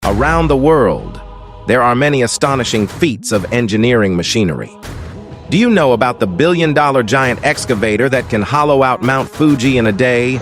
Around the world, there are many astonishing feats of engineering machinery. Do you know about the billion-dollar giant excavator that can hollow out Mount Fuji in a day?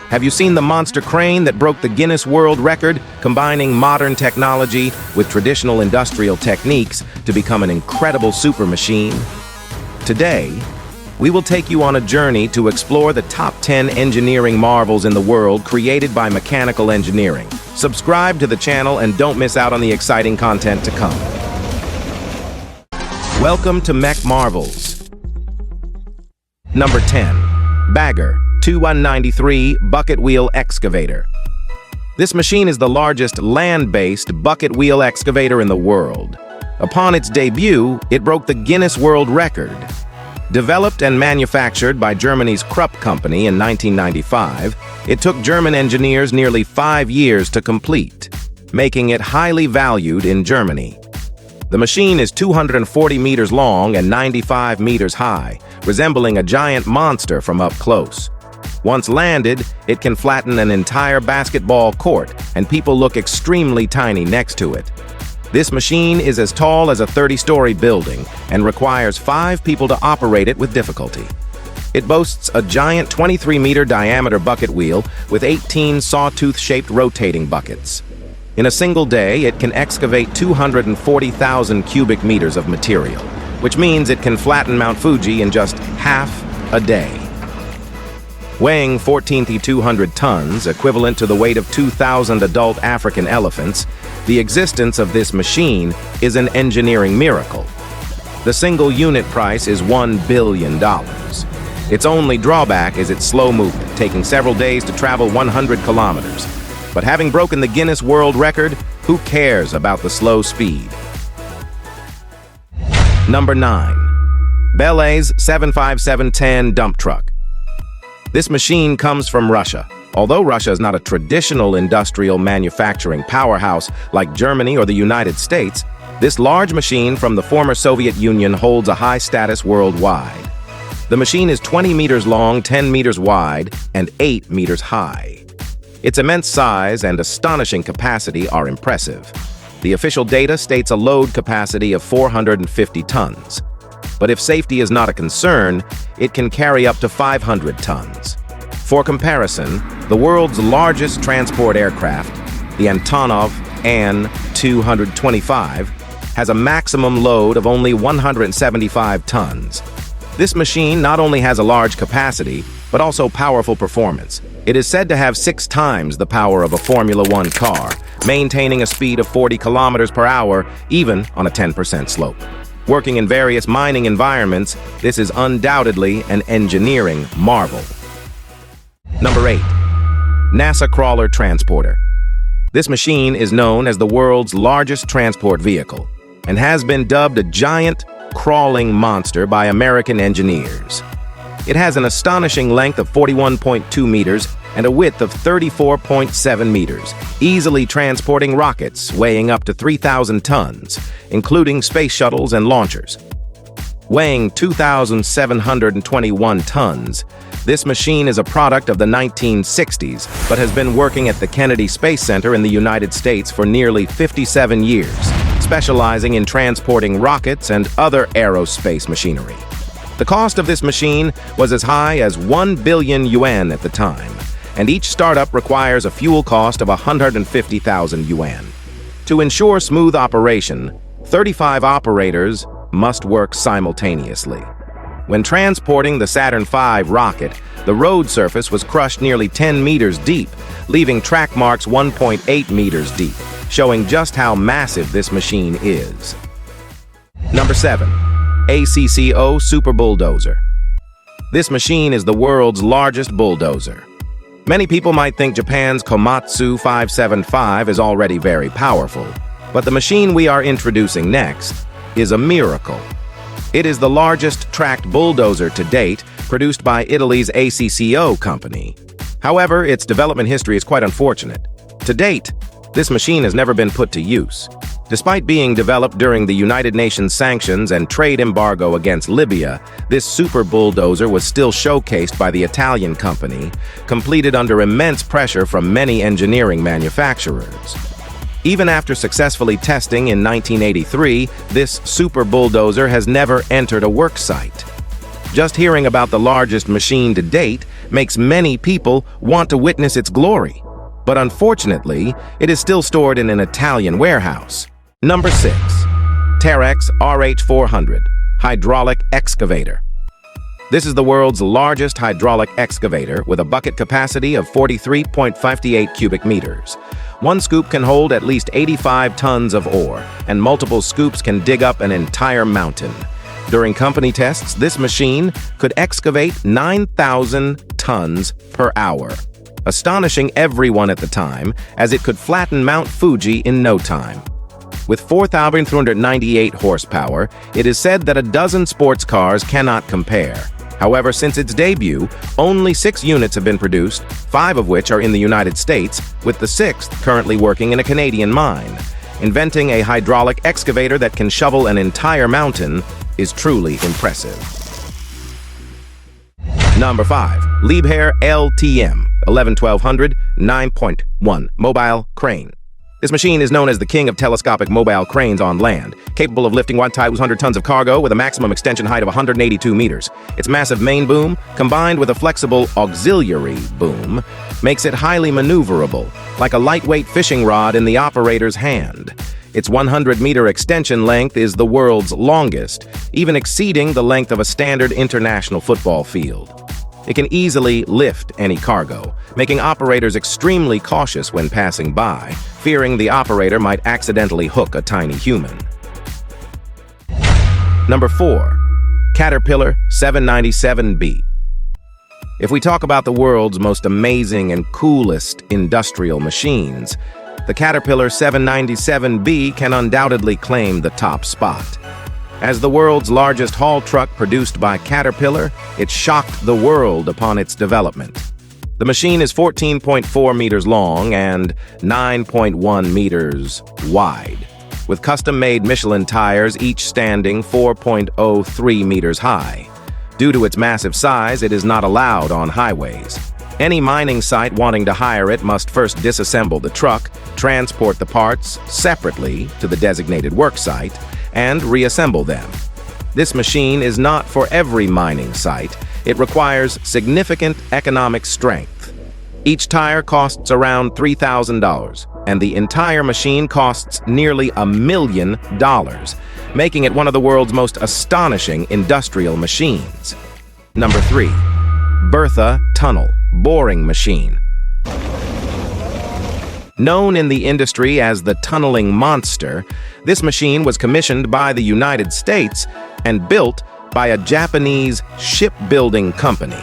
Have you seen the monster crane that broke the Guinness World Record, combining modern technology with traditional industrial techniques to become an incredible super machine? Today, we will take you on a journey to explore the top 10 engineering marvels in the world created by mechanical engineering. Subscribe to the channel and don't miss out on the exciting content to come. Welcome to Mech Marvels. Number 10. Bagger 2193 Bucket Wheel Excavator. This machine is the largest land-based bucket wheel excavator in the world. Upon its debut, it broke the Guinness World Record. Developed and manufactured by Germany's Krupp company in 1995, it took German engineers nearly 5 years to complete, making it highly valued in Germany. The machine is 240 meters long and 95 meters high, resembling a giant monster from up close. Once landed, it can flatten an entire basketball court, and people look extremely tiny next to it. This machine is as tall as a 30-story building and requires 5 people to operate it with difficulty. It boasts a giant 23-meter diameter bucket wheel with 18 sawtooth-shaped rotating buckets. In a single day, it can excavate 240,000 cubic meters of material, which means it can flatten Mount Fuji in just half a day. Weighing 14,200 tons, equivalent to the weight of 2,000 adult African elephants, the existence of this machine is an engineering miracle. The single unit price is $1 billion. Its only drawback is its slow movement, taking several days to travel 100 kilometers. But having broken the Guinness World Record, who cares about the slow speed? Number 9. Bele's 75710 Dump Truck. This machine comes from Russia. Although Russia is not a traditional industrial manufacturing powerhouse like Germany or the United States, this large machine from the former Soviet Union holds a high status worldwide. The machine is 20 meters long, 10 meters wide, and 8 meters high. Its immense size and astonishing capacity are impressive. The official data states a load capacity of 450 tons. But if safety is not a concern, it can carry up to 500 tons. For comparison, the world's largest transport aircraft, the Antonov An-225, has a maximum load of only 175 tons. This machine not only has a large capacity, but also powerful performance. It is said to have 6 times the power of a Formula One car, maintaining a speed of 40 kilometers per hour, even on a 10% slope. Working in various mining environments, this is undoubtedly an engineering marvel. Number 8. NASA Crawler Transporter. This machine is known as the world's largest transport vehicle and has been dubbed a giant crawling monster by American engineers. It has an astonishing length of 41.2 meters and a width of 34.7 meters, easily transporting rockets weighing up to 3,000 tons, including space shuttles and launchers. Weighing 2,721 tons, this machine is a product of the 1960s, but has been working at the Kennedy Space Center in the United States for nearly 57 years, specializing in transporting rockets and other aerospace machinery. The cost of this machine was as high as 1 billion yuan at the time, and each startup requires a fuel cost of 150,000 yuan. To ensure smooth operation, 35 operators must work simultaneously. When transporting the Saturn V rocket, the road surface was crushed nearly 10 meters deep, leaving track marks 1.8 meters deep, showing just how massive this machine is. Number 7. ACCO Super Bulldozer. This machine is the world's largest bulldozer. Many people might think Japan's Komatsu 575 is already very powerful, but the machine we are introducing next is a miracle. It is the largest tracked bulldozer to date, produced by Italy's ACCO company. However, its development history is quite unfortunate. To date, this machine has never been put to use. Despite being developed during the United Nations sanctions and trade embargo against Libya, this super bulldozer was still showcased by the Italian company, completed under immense pressure from many engineering manufacturers. Even after successfully testing in 1983, this super bulldozer has never entered a work site. Just hearing about the largest machine to date makes many people want to witness its glory. But unfortunately, it is still stored in an Italian warehouse. Number 6. Terex RH400 Hydraulic Excavator. This is the world's largest hydraulic excavator with a bucket capacity of 43.58 cubic meters. One scoop can hold at least 85 tons of ore, and multiple scoops can dig up an entire mountain. During company tests, this machine could excavate 9,000 tons per hour, astonishing everyone at the time, as it could flatten Mount Fuji in no time. With 4,398 horsepower, it is said that a dozen sports cars cannot compare. However, since its debut, only 6 units have been produced, 5 of which are in the United States, with the 6th currently working in a Canadian mine. Inventing a hydraulic excavator that can shovel an entire mountain is truly impressive. Number 5. Liebherr LTM 11-1200 9.1 Mobile Crane. This machine is known as the king of telescopic mobile cranes on land, capable of lifting 100 tons of cargo with a maximum extension height of 182 meters. Its massive main boom, combined with a flexible auxiliary boom, makes it highly maneuverable, like a lightweight fishing rod in the operator's hand. Its 100-meter extension length is the world's longest, even exceeding the length of a standard international football field. It can easily lift any cargo, making operators extremely cautious when passing by, fearing the operator might accidentally hook a tiny human. Number 4. Caterpillar 797B. If we talk about the world's most amazing and coolest industrial machines, the Caterpillar 797B can undoubtedly claim the top spot. As the world's largest haul truck produced by Caterpillar, it shocked the world upon its development. The machine is 14.4 meters long and 9.1 meters wide, with custom-made Michelin tires each standing 4.03 meters high. Due to its massive size, it is not allowed on highways. Any mining site wanting to hire it must first disassemble the truck, transport the parts separately to the designated work site, and reassemble them. This machine is not for every mining site. It requires significant economic strength. Each tire costs around $3,000, and the entire machine costs nearly $1 million, making it one of the world's most astonishing industrial machines. Number 3. Bertha Tunnel Boring Machine. Known in the industry as the tunneling monster, this machine was commissioned by the United States and built by a Japanese shipbuilding company.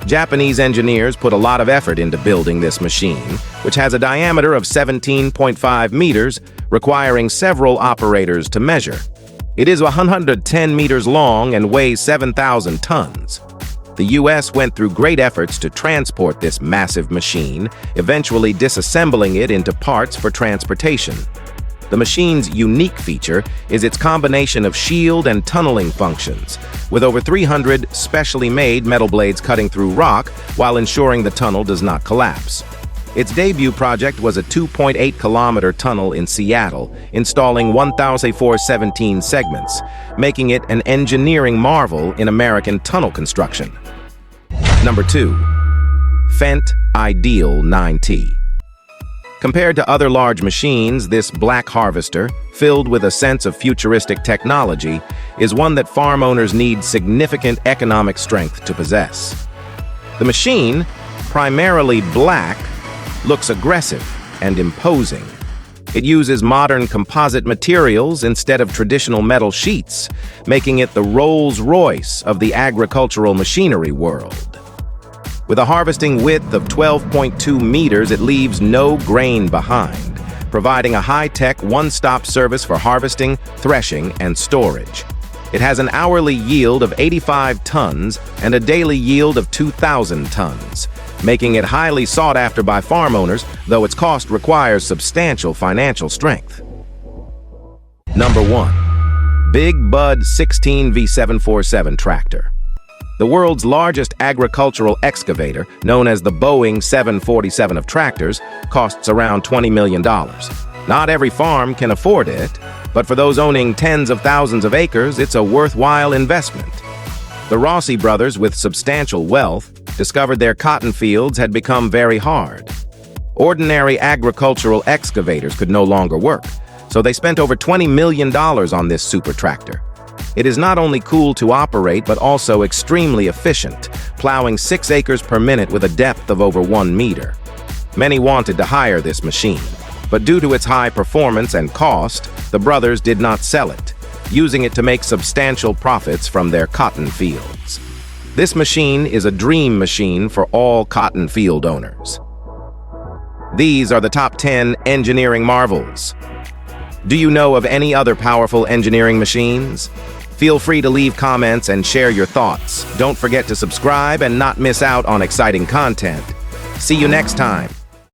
Japanese engineers put a lot of effort into building this machine, which has a diameter of 17.5 meters, requiring several operators to measure. It is 110 meters long and weighs 7,000 tons. The U.S. went through great efforts to transport this massive machine, eventually disassembling it into parts for transportation. The machine's unique feature is its combination of shield and tunneling functions, with over 300 specially made metal blades cutting through rock while ensuring the tunnel does not collapse. Its debut project was a 2.8-kilometer tunnel in Seattle, installing 1,417 segments, making it an engineering marvel in American tunnel construction. Number 2. Fendt Ideal 9T. Compared to other large machines, this black harvester, filled with a sense of futuristic technology, is one that farm owners need significant economic strength to possess. The machine, primarily black, looks aggressive and imposing. It uses modern composite materials instead of traditional metal sheets, making it the Rolls-Royce of the agricultural machinery world. With a harvesting width of 12.2 meters, it leaves no grain behind, providing a high-tech one-stop service for harvesting, threshing, and storage. It has an hourly yield of 85 tons and a daily yield of 2,000 tons, making it highly sought after by farm owners, though its cost requires substantial financial strength. Number 1. Big Bud 16V747 tractor. The world's largest agricultural excavator, known as the Boeing 747 of tractors, costs around $20 million. Not every farm can afford it, but for those owning tens of thousands of acres, it's a worthwhile investment. The Rossi brothers, with substantial wealth, discovered their cotton fields had become very hard. Ordinary agricultural excavators could no longer work, so they spent over $20 million on this super tractor. It is not only cool to operate, but also extremely efficient, plowing 6 acres per minute with a depth of over 1 meter. Many wanted to hire this machine, but due to its high performance and cost, the brothers did not sell it, using it to make substantial profits from their cotton fields. This machine is a dream machine for all cotton field owners. These are the top 10 engineering marvels. Do you know of any other powerful engineering machines? Feel free to leave comments and share your thoughts. Don't forget to subscribe and not miss out on exciting content. See you next time.